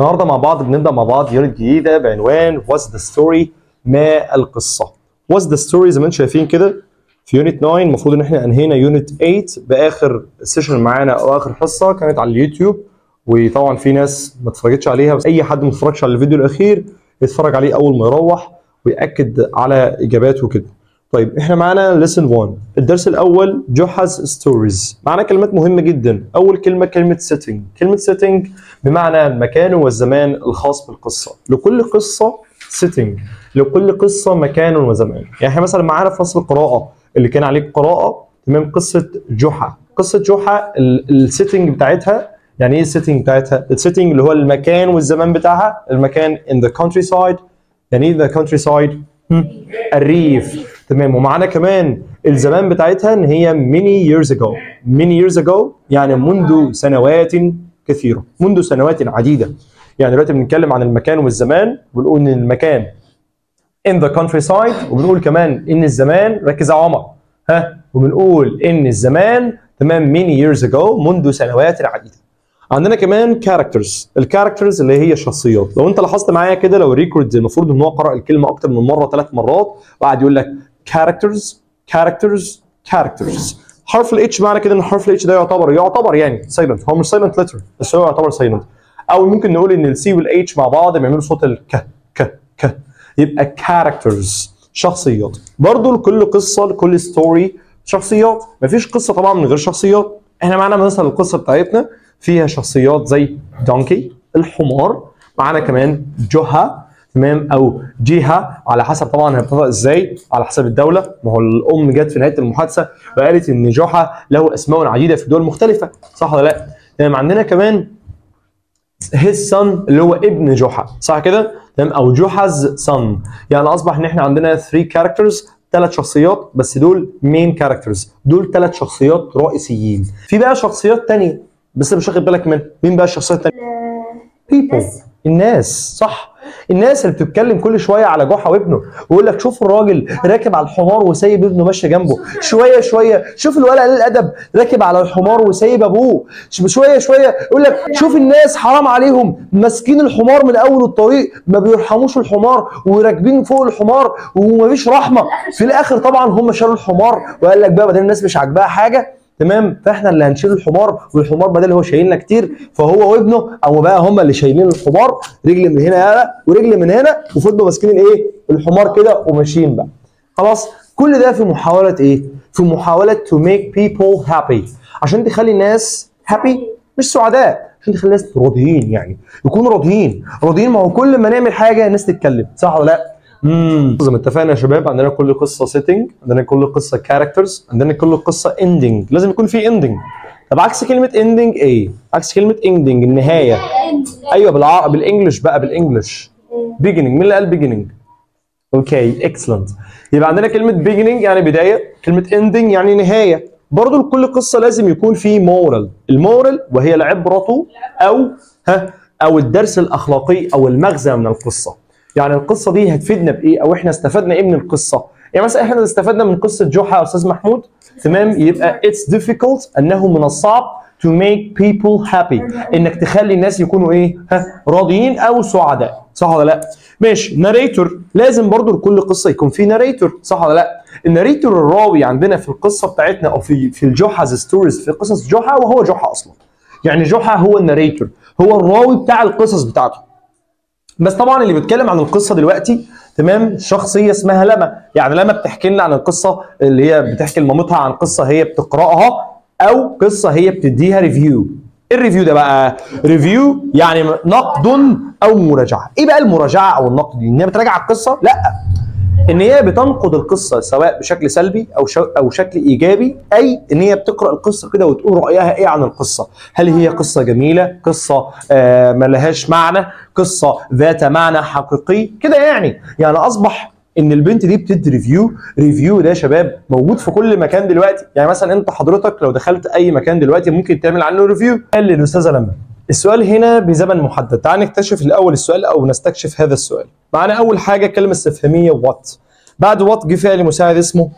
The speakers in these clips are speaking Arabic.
النهارده مع بعض بنبدا مع بعض يونت جديده بعنوان What's the story؟ ما القصه. What's the story زي ما انتم شايفين كده في يونت 9. المفروض ان احنا انهينا يونت 8 باخر سيشن معانا او اخر حصه كانت على اليوتيوب، وطبعا في ناس ما اتفرجتش عليها، بس اي حد ما اتفرجش على الفيديو الاخير يتفرج عليه اول ما يروح ويأكد على اجاباته كده. طيب احنا معانا lesson 1 الدرس الاول جحا's stories. معانا كلمات مهمه جدا. اول كلمه كلمه setting. كلمه setting بمعنى المكان والزمان الخاص بالقصه. لكل قصه setting، لكل قصه مكان وزمان. يعني احنا مثلا معانا في فصل القراءه اللي كان عليه قراءه، تمام، قصه جحا. قصه جحا السيتنج بتاعتها، يعني ايه السيتنج بتاعتها؟ السيتنج اللي هو المكان والزمان بتاعها. المكان in the countryside. يعني ايه the countryside؟ الريف، تمام. ومعانا كمان الزمان بتاعتها ان هي many years ago. many years ago يعني منذ سنوات كثيره، منذ سنوات عديده. يعني دلوقتي بنتكلم عن المكان والزمان، بنقول ان المكان in the countryside، وبنقول كمان ان الزمان، ركز يا عمر، وبنقول ان الزمان تمام many years ago منذ سنوات عديده. عندنا كمان characters. الكاركترز اللي هي شخصيات. لو انت لاحظت معايا كده، لو ريكورد المفروض ان هو قرأ الكلمه اكتر من مره، 3 مرات، وقعد يقول لك characters characters characters. حرف الاتش معنى كده ان حرف الاتش ده يعتبر يعني سايلنت. هو مش سايلنت لتر بس هو يعتبر سايلنت. او ممكن نقول ان السي والاتش مع بعض بيعملوا صوت الك ك، يبقى characters شخصيات. برضو لكل قصه لكل ستوري شخصيات. مفيش قصه طبعا من غير شخصيات. احنا معانا مثلا القصه بتاعتنا فيها شخصيات زي دونكي الحمار، معانا كمان جحا، تمام، او جيها على حسب طبعا هينطق ازاي، على حسب الدوله. ما هو الام جت في نهايه المحادثه وقالت ان جحا له اسماء عديده في دول مختلفه، صح ولا لا؟ تمام. عندنا كمان his son اللي هو ابن جحا، صح كده؟ تمام، او جحا's son. يعني اصبح ان احنا عندنا 3 characters، 3 شخصيات، بس دول main characters، دول 3 شخصيات رئيسيين. في بقى شخصيات ثانيه بس مش واخد بالك منها. مين بقى الشخصيات الثانيه؟ people، الناس، صح. الناس اللي بتتكلم كل شويه على جحا وابنه، ويقول لك شوف الراجل راكب على الحمار وسايب ابنه ماشي جنبه، شويه شويه شوف الولد قليل الادب راكب على الحمار وسايب ابوه، شويه شويه يقول لك شوف الناس حرام عليهم ماسكين الحمار من اول الطريق ما بيرحموش الحمار وراكبين فوق الحمار ومفيش رحمه. في الاخر طبعا هم شالوا الحمار وقال لك بقى بدل الناس مش عاجباها حاجه، تمام، فاحنا اللي هنشيل الحمار، والحمار بدل هو شايلنا كتير فهو وابنه او بقى هم اللي شايلين الحمار، رجل من هنا ورجل من هنا، وفضلوا ماسكين الايه؟ الحمار كده وماشيين بقى. خلاص، كل ده في محاوله ايه؟ في محاوله to make people happy، عشان تخلي الناس happy، مش سعداء، عشان تخلي الناس راضيين، يعني يكونوا راضيين. ما هو كل ما نعمل حاجه الناس تتكلم، صح ولا لا؟ زي ما اتفقنا يا شباب، عندنا كل قصه سيتنج، عندنا كل قصه كاركترز، عندنا كل قصه اندنج، لازم يكون في اندنج. طب عكس كلمه اندنج ايه؟ عكس كلمه اندنج النهايه. ايوه بالعربي، بالانجلش بقى، بالانجلش بيجيننج. مين اللي قال بيجيننج؟ اوكي اكسلنت. يبقى عندنا كلمه بيجيننج يعني بدايه، كلمه اندنج يعني نهايه. برضو لكل قصه لازم يكون في مورال. المورال وهي العبره او الدرس الاخلاقي او المغزى من القصه. يعني القصه دي هتفيدنا بايه، او احنا استفدنا ايه من القصه؟ يعني مثلا احنا استفدنا من قصه جحا يا استاذ محمود، تمام، يبقى it's difficult، انه من الصعب to make people happy، انك تخلي الناس يكونوا ايه؟ راضيين او سعداء، صح ولا لا؟ ماشي. ناريتور، لازم برضو لكل قصه يكون في ناريتور، صح ولا لا؟ الناريتور الراوي عندنا في القصه بتاعتنا او في الجحا's ستوريز، في قصص جحا، وهو جحا اصلا. يعني جحا هو الناريتور، هو الراوي بتاع القصص بتاعته. بس طبعا اللي بيتكلم عن القصه دلوقتي، تمام، شخصيه اسمها لما. يعني لما بتحكي لنا عن القصه اللي هي بتحكي لمامتها عن قصه هي بتقراها، او قصه هي بتديها ريفيو. الريفيو ده بقى ريفيو يعني نقد او مراجعه. ايه بقى المراجعه او النقد دي؟ ان هي بتراجع القصه؟ لا، ان هي بتنقد القصه سواء بشكل سلبي او شكل ايجابي، اي ان هي بتقرا القصه كده وتقول رايها ايه عن القصه. هل هي قصه جميله، قصه ما لهاش معنى، قصه ذات معنى حقيقي كده؟ يعني اصبح ان البنت دي بتدي ريفيو ده يا شباب موجود في كل مكان دلوقتي. يعني مثلا انت حضرتك لو دخلت اي مكان دلوقتي ممكن تعمل عنه ريفيو. قال للاستاذه لما السؤال هنا بزمن محدد. تعال نكتشف الاول السؤال او نستكشف هذا السؤال. معانا اول حاجه كلمه استفهاميه وات. بعد وات جه فعل مساعد اسمه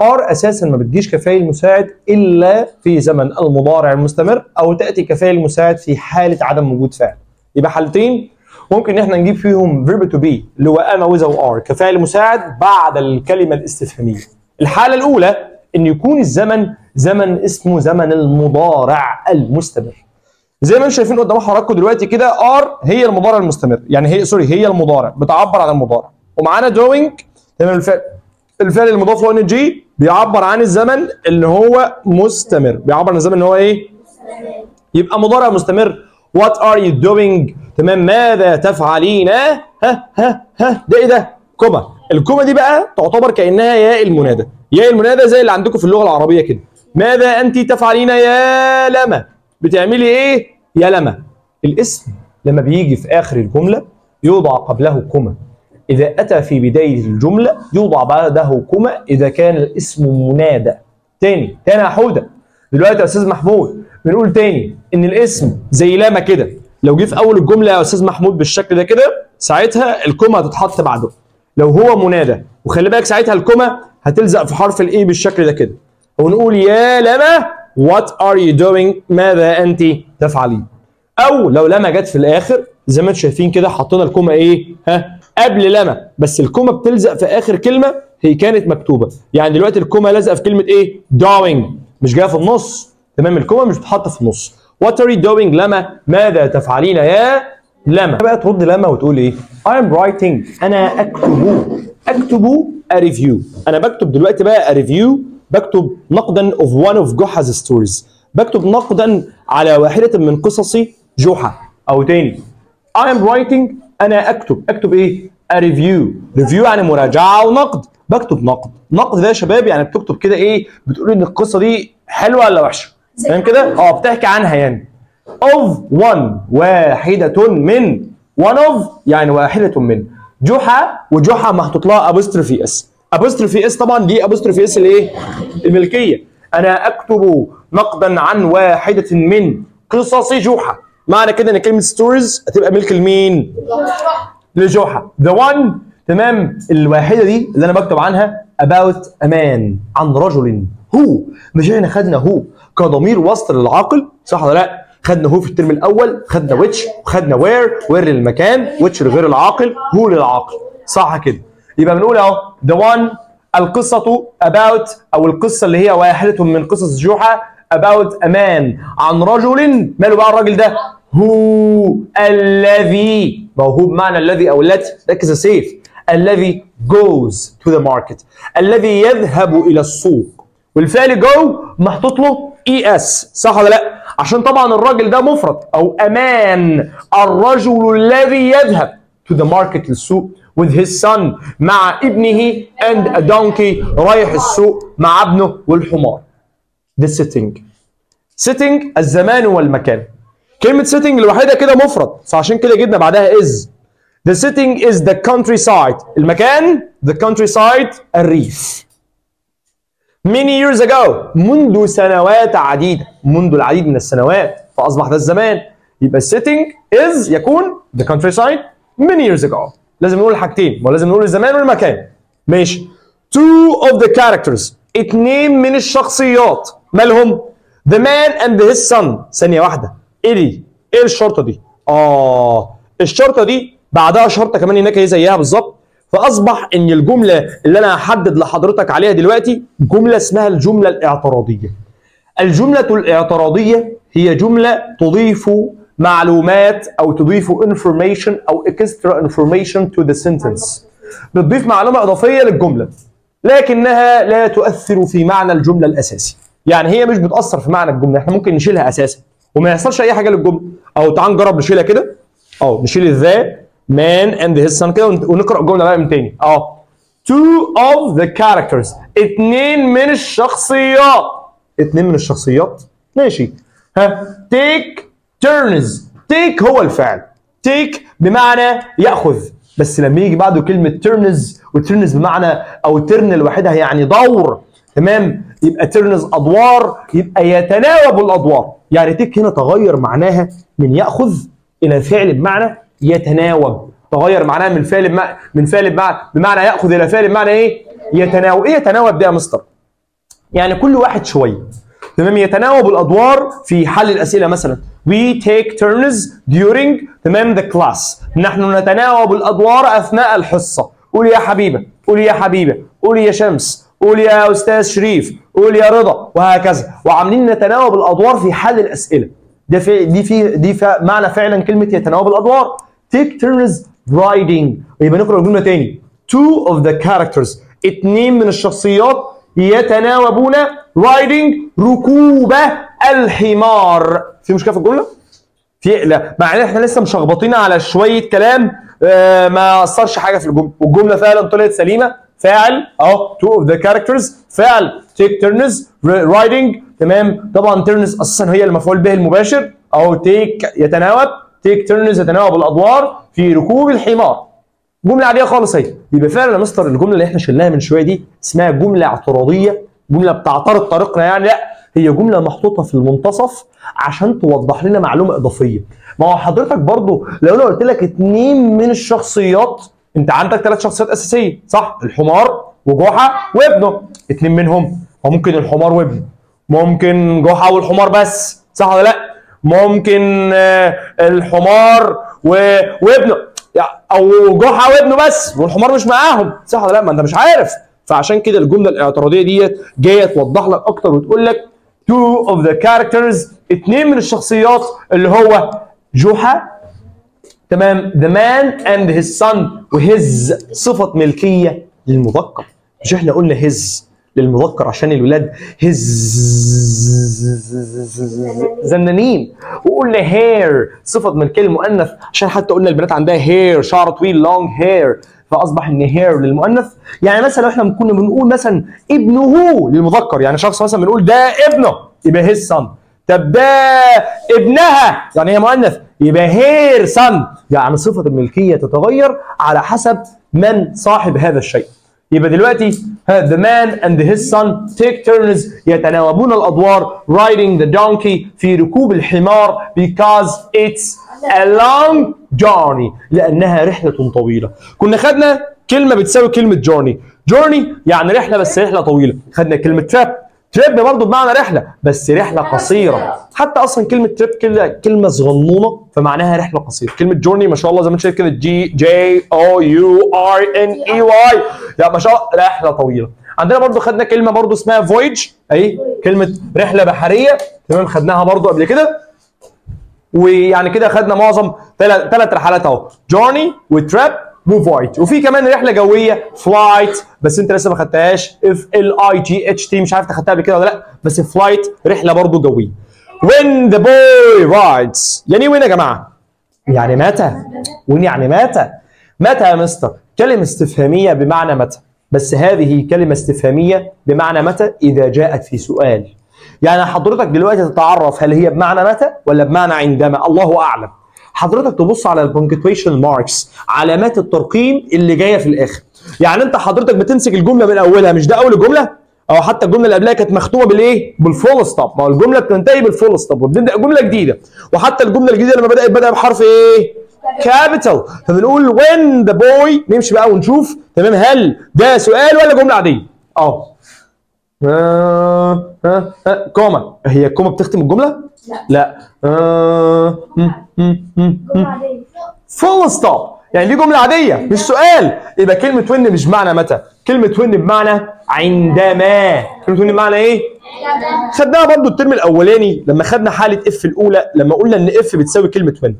ار اساسا ما بتجيش كفاعل مساعد الا في زمن المضارع المستمر، او تاتي كفاعل مساعد في حاله عدم وجود فعل. يبقى حالتين ممكن ان احنا نجيب فيهم verb to be اللي هو am او is او are كفاعل مساعد بعد الكلمه الاستفهاميه. الحاله الاولى ان يكون الزمن زمن اسمه زمن المضارع المستمر. زي ما انتم شايفين قدام حضراتكم دلوقتي كده are هي المضارع المستمر، يعني هي المضارع بتعبر عن المضارع، ومعانا doing تمام الفعل المضاف له ان جي بيعبر عن الزمن اللي هو مستمر، بيعبر عن الزمن اللي هو ايه؟ يبقى مضارع مستمر. What are you doing؟ تمام ماذا تفعلين؟ ده ايه ده؟ كوما. الكوما دي بقى تعتبر كانها ياء المنادى. ياء المنادى زي اللي عندكم في اللغه العربيه كده. ماذا انت تفعلين يا لما؟ بتعملي ايه يا لما؟ الاسم لما بيجي في اخر الجمله يوضع قبله كوما. إذا أتى في بداية الجملة يوضع بعده كوما إذا كان الاسم منادى. تاني يا حودة، دلوقتي يا أستاذ محمود بنقول تاني إن الاسم زي لما كده لو جه في أول الجملة يا أستاذ محمود بالشكل ده كده ساعتها الكوما هتتحط بعده. لو هو منادى وخلي بالك ساعتها الكوما هتلزق في حرف الإيه بالشكل ده كده ونقول يا لما What are you doing؟ ماذا أنت تفعلين؟ أو لو لما جت في الآخر زي ما انتم شايفين كده حطينا الكوما إيه؟ قبل لما، بس الكوما بتلزق في اخر كلمه هي كانت مكتوبه. يعني دلوقتي الكوما لازقه في كلمه ايه؟ doing مش جايه في النص. تمام الكوما مش بتتحط في النص. What are you doing لما؟ ماذا تفعلين يا لما؟ بقى ترد لما وتقول ايه؟ I'm writing انا اكتب a review. انا بكتب دلوقتي بقى a review، بكتب نقدا of one of جحا's stories، بكتب نقدا على واحده من قصص جحا. او تاني I'm writing انا اكتب ايه؟ ريفيو يعني مراجعه ونقد. بكتب نقد ده يا شباب يعني بتكتب كده ايه؟ بتقول ان القصه دي حلوه ولا وحشه. تمام كده؟ بتحكي عنها يعني. of one واحده من one of يعني واحده من جحا، وجحا محطوط لها ابوستروفي اس طبعا دي ابوستروفي اس الايه؟ الملكيه. انا اكتب نقدا عن واحده من قصص جحا. معنى كده ان كلمه ستوريز هتبقى ملك لمين؟ لجحا. the one تمام الواحده دي اللي انا بكتب عنها about a man عن رجل هو. مش احنا خدنا هو كضمير وصل للعاقل صح ولا لا؟ خدنا هو في الترم الاول، خدنا which وخدنا where للمكان، which لغير العاقل، هو للعاقل صح كده؟ يبقى بنقول اهو the one القصه about او القصه اللي هي واحده من قصص جحا about a man عن رجل. ماله بقى الراجل ده؟ هو الذي، ما هو بمعنى الذي او التي، ركز يا سيف، الذي goes to the market الذي يذهب الى السوق، والفعل go محطوط له es صح ولا لا؟ عشان طبعا الراجل ده مفرد او امان الرجل الذي يذهب to the market للسوق with his son مع ابنه and a donkey رايح السوق مع ابنه والحمار. ده setting الزمان والمكان. كلمة setting لوحدها كده مفرد فعشان كده جبنا بعدها is. The setting is the countryside المكان the countryside الريف. Many years ago منذ سنوات عديدة، منذ العديد من السنوات فأصبح ده الزمان. يبقى setting is يكون the countryside many years ago. لازم نقول الحاجتين، ما لازم نقول الزمان والمكان. ماشي. Two of the characters اتنين من الشخصيات مالهم؟ The man and his son. ثانية واحدة. ايه دي؟ ايه الشرطة دي؟ الشرطة دي بعدها شرطة كمان هناك هي زيها بالظبط. فأصبح إن الجملة اللي أنا هحدد لحضرتك عليها دلوقتي جملة اسمها الجملة الاعتراضية. الجملة الاعتراضية هي جملة تضيف معلومات أو تضيف information أو extra information to the sentence. بتضيف معلومة إضافية للجملة لكنها لا تؤثر في معنى الجملة الأساسي. يعني هي مش بتأثر في معنى الجملة، احنا ممكن نشيلها أساسا وما يحصلش أي حاجة للجملة. أو تعال نجرب نشيلها كده. نشيل ذا man and his son كده ونقرأ الجملة بقى من تاني. Two of the characters اتنين من الشخصيات. اتنين من الشخصيات ماشي. take turns. take هو الفعل. take بمعنى يأخذ، بس لما يجي بعده كلمة turns وترنز بمعنى أو ترن لوحدها يعني دور. تمام؟ يبقى ترنز أدوار، يبقى يتناوب الأدوار. يعني تيك هنا تغير معناها من يأخذ إلى فعل بمعنى يتناوب. تغير معناها من فعل بمعنى يأخذ إلى فعل بمعنى إيه؟ يتناوب. إيه يتناوب ده يا مستر؟ يعني كل واحد شوية. تمام يتناوب الادوار في حل الاسئله. مثلا we take turns during تمام the class، نحن نتناوب الادوار اثناء الحصه. قول يا حبيبه، قول يا حبيبه، قول يا شمس، قول يا استاذ شريف، قول يا رضا، وهكذا. وعاملين نتناوب الادوار في حل الاسئله. دي معنى فعلا كلمه يتناوب الادوار. take turns riding، يبقى نقرا الجمله تاني. two of the characters، اثنين من الشخصيات يتناوبون riding ركوب الحمار. في مشكله في الجمله؟ لا، مع ان احنا لسه مشخبطين على شويه كلام ما اثرش حاجه في الجمله، والجمله فعلا طلعت سليمه. فاعل اهو two of the characters، فعل take turns riding تمام. طبعا turns اساسا هي المفعول به المباشر اهو. take يتناوب، take turns يتناوب الادوار في ركوب الحمار. جمله عاديه خالص اهي. يبقى فعلا يا مستر الجمله اللي احنا شلناها من شويه دي اسمها جمله اعتراضيه، جمله بتعترض طريقنا يعني. لا، هي جمله محطوطه في المنتصف عشان توضح لنا معلومه اضافيه. ما هو حضرتك برضو لو انا قلت لك اثنين من الشخصيات، انت عندك 3 شخصيات اساسيه صح؟ الحمار وجحا وابنه. اثنين منهم، وممكن الحمار وابنه، ممكن جحا والحمار بس، صح ولا لا؟ ممكن الحمار وابنه، او جحا وابنه بس والحمار مش معاهم، صح ولا لا؟ ما انت مش عارف. فعشان كده الجمله الاعتراضيه ديت جايه توضح لك اكتر وتقول لك two of the characters، اثنين من الشخصيات اللي هو جحا تمام the man and his son، وhis صفه ملكيه للمذكر. مش احنا قلنا his للمذكر عشان الولاد his زنانين، وقلنا hair صفه ملكيه للمؤنث عشان حتى قلنا البنات عندها hair شعر طويل long hair، فاصبح ان hair للمؤنث. يعني مثلا لو احنا كنا بنقول مثلا ابنه للمذكر، يعني شخص مثلا بنقول ده ابنه يبقى his son. طب ده ابنها يعني هي مؤنث يبقى her son. يعني صفه الملكيه تتغير على حسب من صاحب هذا الشيء. يبقى دلوقتي the man and his son take turns يتناوبون الادوار riding the donkey في ركوب الحمار because it's a long journey لانها رحله طويله. كنا خدنا كلمه بتساوي كلمه journey يعني رحله بس رحله طويله. خدنا كلمه trip برضه بمعنى رحله بس رحله قصيره. حتى اصلا كلمه trip كلمه صغنونه فمعناها رحله قصيره. كلمه journey ما شاء الله زي ما انت شايف كده JOURNEY يعني ما شاء الله رحله طويله. عندنا برضه خدنا كلمه برضه اسمها voyage، اهي كلمه رحله بحريه تمام، خدناها برضه قبل كده. ويعني كده خدنا معظم 3 رحلات اهو، journey وتراب وفويج. وفي كمان رحله جويه فلايت بس انت لسه ما خدتهاش، FLIGHT مش عارف خدتها قبل كده ولا لا، بس فلايت رحله برضه جويه. when the boy rides يعني وين يا جماعه؟ يعني متى؟ وين يعني متى؟ متى يا مستر؟ كلمه استفهاميه بمعنى متى، بس هذه كلمه استفهاميه بمعنى متى اذا جاءت في سؤال. يعني حضرتك دلوقتي تتعرف هل هي بمعنى متى ولا بمعنى عندما، الله اعلم. حضرتك تبص على البونكتويشن ماركس، علامات الترقيم اللي جايه في الاخر. يعني انت حضرتك بتمسك الجمله من اولها، مش ده اول الجمله؟ او حتى الجمله اللي قبلها كانت مختومه بالايه؟ بالفول ستوب. ما هو الجمله بتنتهي بالفول ستوب وبنبدا جمله جديده، وحتى الجمله الجديده لما بدات بحرف ايه؟ كابيتال. فبنقول when the boy، نمشي بقى ونشوف تمام هل ده سؤال ولا جمله عاديه؟ كوما. هي الكوما بتختم الجمله؟ لا. جملة عادية. فول ستوب يعني دي جمله عاديه مش سؤال. يبقى كلمه وين مش بمعنى متى، كلمه وين بمعنى عندما. كلمه وين بمعنى ايه؟ خدناها برضو الترم الاولاني لما خدنا حاله اف الاولى، لما قلنا ان اف بتساوي كلمه وين.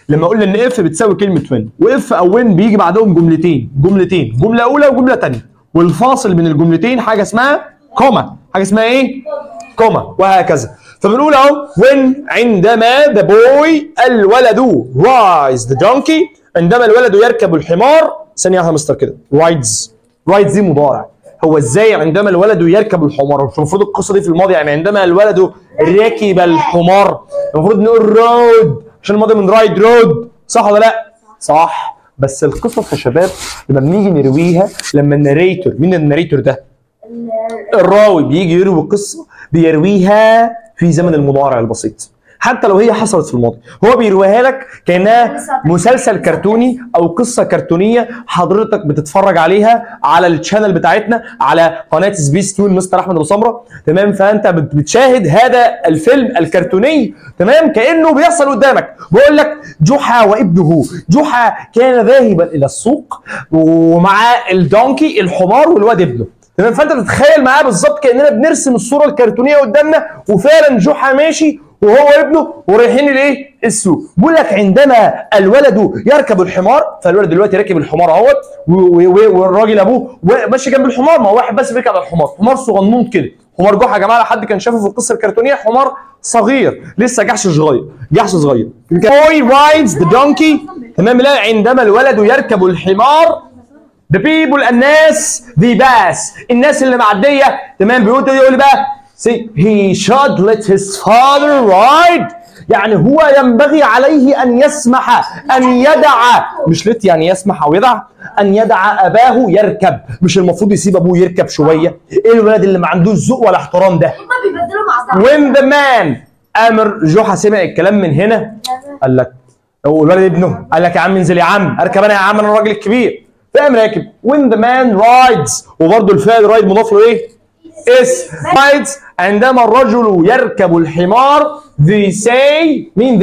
لما قلنا ان اف بتساوي كلمه وين، واف او وين بيجي بعدهم جملتين، جمله اولى وجمله ثانيه، والفاصل بين الجملتين حاجه اسمها كوما. حاجه اسمها ايه؟ كوما، وهكذا. فبنقول اهو when عندما the boy الولد rides the donkey، عندما الولد يركب الحمار. ثانيه واحده مستر كده، rides دي مضارع. هو ازاي عندما الولد يركب الحمار؟ مش المفروض القصه دي في الماضي؟ يعني عندما الولد ركب الحمار المفروض نقول رود عشان الماضي من رايد رود، صح ولا لا؟ صح. بس القصص يا شباب لما بنيجي نرويها، لما الناريتور، مين الناريتور ده؟ الراوي بيجي يروي القصه بيرويها في زمن المضارع البسيط. حتى لو هي حصلت في الماضي. هو بيرويها لك كانها مسلسل كرتوني او قصه كرتونيه حضرتك بتتفرج عليها على الشانل بتاعتنا على قناه سبيس تون مستر احمد ابو سمره، تمام؟ فانت بتشاهد هذا الفيلم الكرتوني، تمام؟ كانه بيحصل قدامك. بقول لك جحا وابنه. جحا كان ذاهبا الى السوق ومعاه الدونكي الحمار والواد ابنه، تمام؟ فانت بتتخيل معاه بالظبط كاننا بنرسم الصوره الكرتونيه قدامنا، وفعلا جحا ماشي وهو ابنه ورايحين الايه؟ السوق. بيقول لك عندما الولد يركب الحمار، فالولد دلوقتي راكب الحمار اهوت والراجل ابوه ماشي جنب الحمار، ما هو واحد بس بيركب على الحمار، حمار صغنون كده. حمار جحا يا جماعه لو حد كان شافه في القصه الكرتونيه حمار صغير لسه جحش صغير. Boy rides the donkey، تمام؟ لا عندما الولد يركب الحمار the people الناس the pass الناس اللي معديه، تمام؟ بيقول بقى see he should let his father ride، يعني هو ينبغي عليه ان يسمح ان يدع، مش let يعني يسمح او يدع، ان يدع اباه يركب، مش المفروض يسيب ابوه يركب شويه؟ ايه الولد اللي ما عندوش ذوق ولا احترام ده؟ هما بيبدلوا مع بعض. when the man امر جحا سمع الكلام من هنا قال لك، والولد ابنه قال لك يا عم انزل يا عم اركب انا يا عم انا الراجل الكبير، فقام راكب. when the man rides، وبرده الفعل رايد مضاف له ايه؟ اس rides. عندما الرجل يركب الحمار they say، مين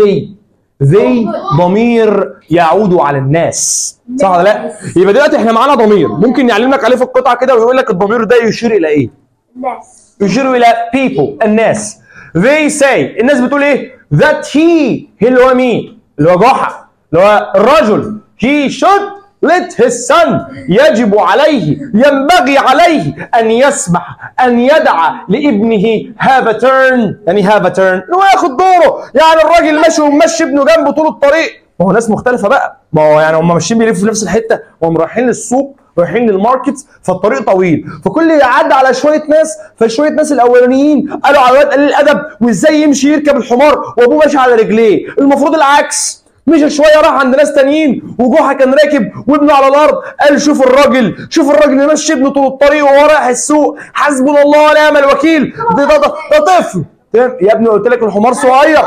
they ضمير يعود على الناس، صح ولا لا؟ يبقى دلوقتي احنا معانا ضمير ممكن يعلمك عليه في القطعه كده ويقول لك الضمير ده يشير الى ايه؟ الناس. يشير الى people الناس. they say الناس بتقول ايه؟ that he اللي هو مين؟ اللي هو جحا اللي هو الرجل he should let his son يجب عليه ينبغي عليه ان يسمح ان يدع لابنه have a turn، يعني have a turn اللي هو ياخد دوره، يعني الراجل ماشي ومشي ابنه جنبه طول الطريق. ما هو ناس مختلفه بقى، ما هو يعني هم ماشيين بيلفوا في نفس الحته وهم رايحين للسوق رايحين للماركت، فالطريق طويل، فكل يعدي على شويه ناس، فشويه ناس الاولانيين قالوا على الواد قليل الادب وازاي يمشي يركب الحمار وابوه ماشي على رجليه، المفروض العكس. مشى شويه راح عند ناس تانيين وجحا كان راكب وابنه على الارض، قال شوف الراجل يمشي ابنه طول الطريق وهو رايح السوق، حسبنا الله ونعم الوكيل، ده طفل، تمام؟ يا ابني قلت لك الحمار صغير.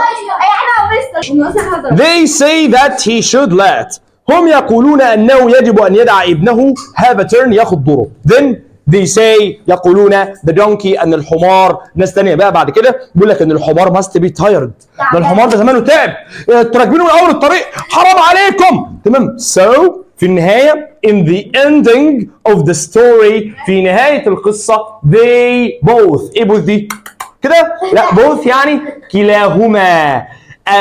They say that he should let، هم يقولون انه يجب ان يدع ابنه have a turn ياخد دوره. then they say يقولون the donkey ان الحمار، ناس تانية بقى بعد كده بيقول لك ان الحمار must be tired، ده الحمار ده زمانه تعب، انتوا راكبينه من اول الطريق حرام عليكم، تمام؟ so في النهاية in the ending of the story في نهاية القصة they both، ايه both دي؟ كده؟ لا both يعني كلاهما،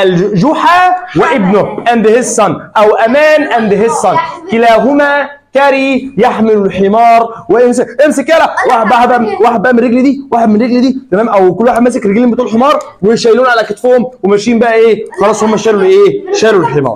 الجحا وابنه and his son او امان and his son كلاهما كاري يحمل الحمار امسك يلا، واحد بقى من رجل دي واحد من رجل دي، تمام؟ او كل واحد ماسك رجلين بتوع الحمار وشايلون على كتفهم وماشيين بقى ايه، خلاص هم شالوا ايه؟ شالوا الحمار.